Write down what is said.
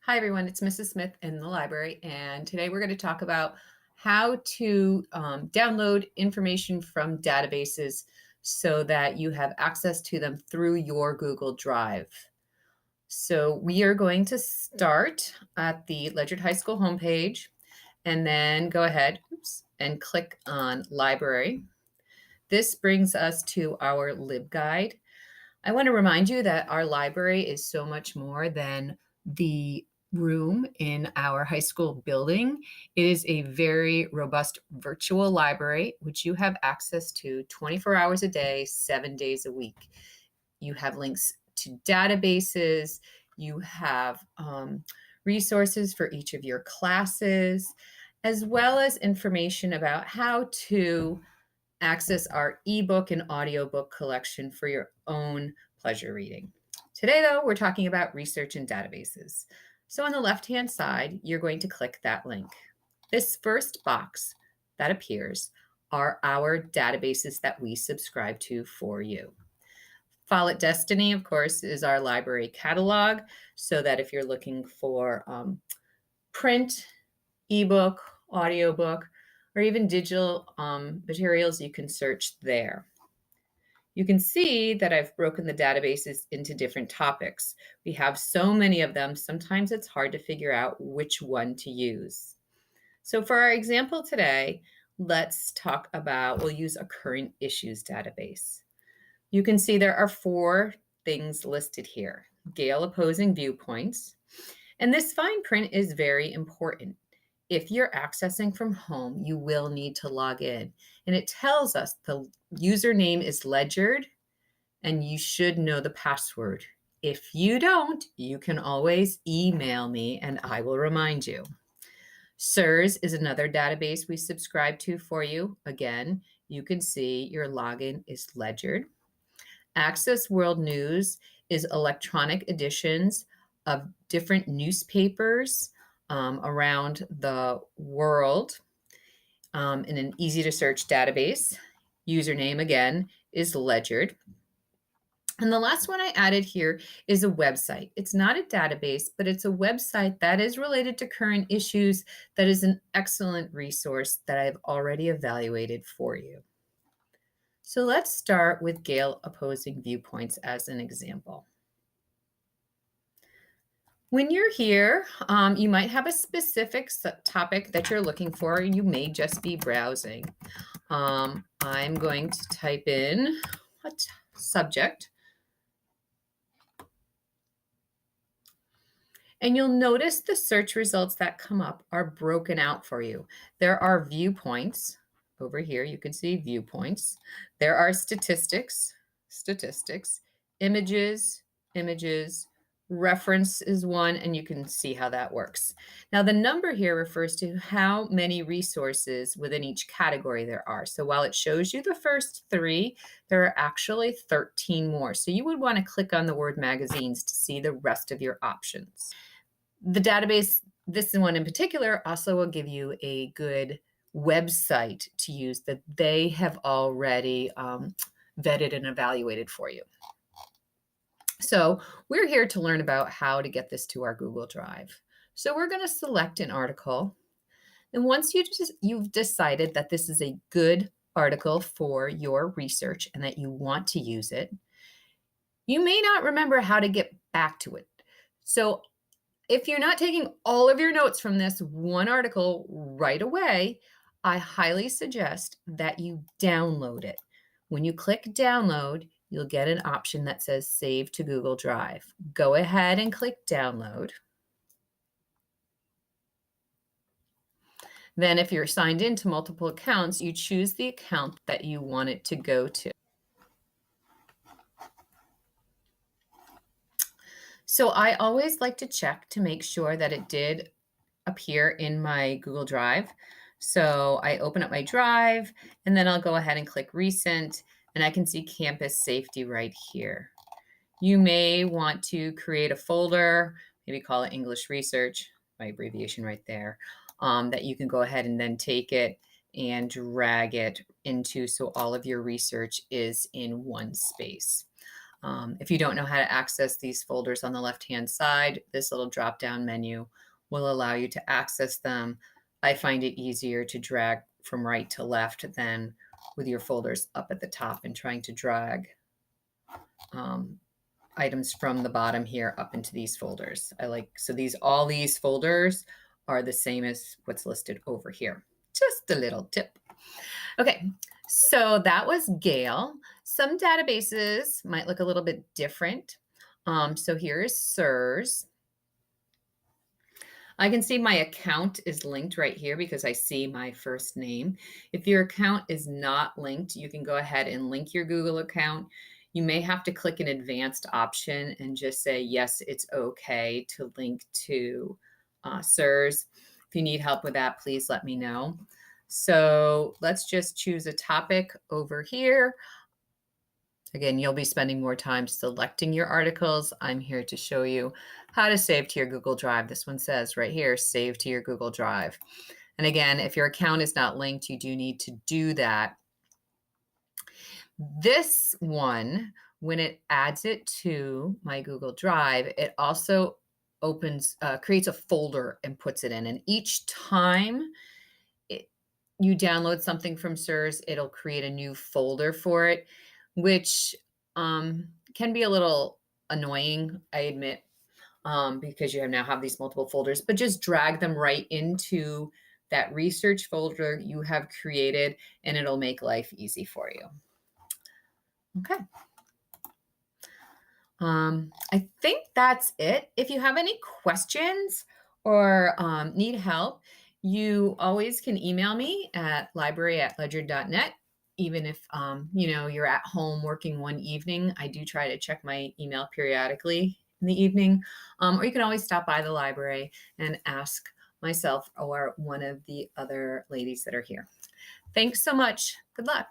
Hi, everyone. It's Mrs. Smith in the library, and today we're going to talk about how to download information from databases so that you have access to them through your Google Drive. So we are going to start at the Ledyard High School homepage and then go ahead and click on Library. This brings us to our LibGuide. I want to remind you that our library is so much more than the room in our high school building. It is a very robust virtual library, which you have access to 24 hours a day, 7 days a week. You have links to databases, you have resources for each of your classes, as well as information about how to access our ebook and audiobook collection for your own pleasure reading. Today, though, we're talking about research and databases. So on the left-hand side, you're going to click that link. This first box that appears are our databases that we subscribe to for you. Follett Destiny, of course, is our library catalog, so that if you're looking for print, ebook, audiobook, or even digital materials, you can search there. You can see that I've broken the databases into different topics. We have so many of them, sometimes it's hard to figure out which one to use. So for our example today, let's talk about, we'll use a current issues database. You can see there are 4 things listed here. Gale opposing viewpoints. And this fine print is very important. If you're accessing from home, you will need to log in. And it tells us the username is Ledyard, and you should know the password. If you don't, you can always email me and I will remind you. SIRS is another database we subscribe to for you. Again, you can see your login is Ledyard. Access World News is electronic editions of different newspapers around the world in an easy to search database. Username again is Ledyard. And the last one I added here is a website. It's not a database, but it's a website that is related to current issues that is an excellent resource that I've already evaluated for you. So let's start with Gale opposing viewpoints as an example. When you're here, you might have a specific topic that you're looking for. You may just be browsing. I'm going to type in what subject. And you'll notice the search results that come up are broken out for you. There are viewpoints. Over here, you can see viewpoints. There are statistics, images, reference is one, and you can see how that works. Now, the number here refers to how many resources within each category there are. So while it shows you the first 3, there are actually 13 more. So you would want to click on the word magazines to see the rest of your options. The database, this one in particular, also will give you a good website to use that they have already vetted and evaluated for you. So we're here to learn about how to get this to our Google Drive. So we're going to select an article. And once you've decided that this is a good article for your research and that you want to use it, you may not remember how to get back to it. So if you're not taking all of your notes from this one article right away, I highly suggest that you download it. When you click download, you'll get an option that says Save to Google Drive. Go ahead and click Download. Then if you're signed into multiple accounts, you choose the account that you want it to go to. So I always like to check to make sure that it did appear in my Google Drive. So I open up my drive and then I'll go ahead and click Recent, and I can see campus safety right here. You may want to create a folder, maybe call it English Research, my abbreviation right there, that you can go ahead and then take it and drag it into so all of your research is in one space. If you don't know how to access these folders on the left-hand side, this little drop-down menu will allow you to access them. I find it easier to drag from right to left than with your folders up at the top and trying to drag items from the bottom here up into these folders. So all these folders are the same as what's listed over here. Just a little tip. Okay, so that was Gale. Some databases might look a little bit different. So here is SIRS. I can see my account is linked right here because I see my first name. If your account is not linked, you can go ahead and link your Google account. You may have to click an advanced option and just say, yes, it's okay to link to SIRS. If you need help with that, please let me know. So let's just choose a topic over here. Again, you'll be spending more time selecting your articles. I'm here to show you how to save to your Google Drive. This one says right here, save to your Google Drive. And again, if your account is not linked, you do need to do that. This one, when it adds it to my Google Drive, it also creates a folder and puts it in. And each time you download something from SIRS, it'll create a new folder for it, which can be a little annoying, I admit, because you now have these multiple folders, but just drag them right into that research folder you have created, and it'll make life easy for you. Okay. I think that's it. If you have any questions or need help, you always can email me at library@ledyard.net. Even if you're at home working one evening, I do try to check my email periodically in the evening. Or you can always stop by the library and ask myself or one of the other ladies that are here. Thanks so much. Good luck.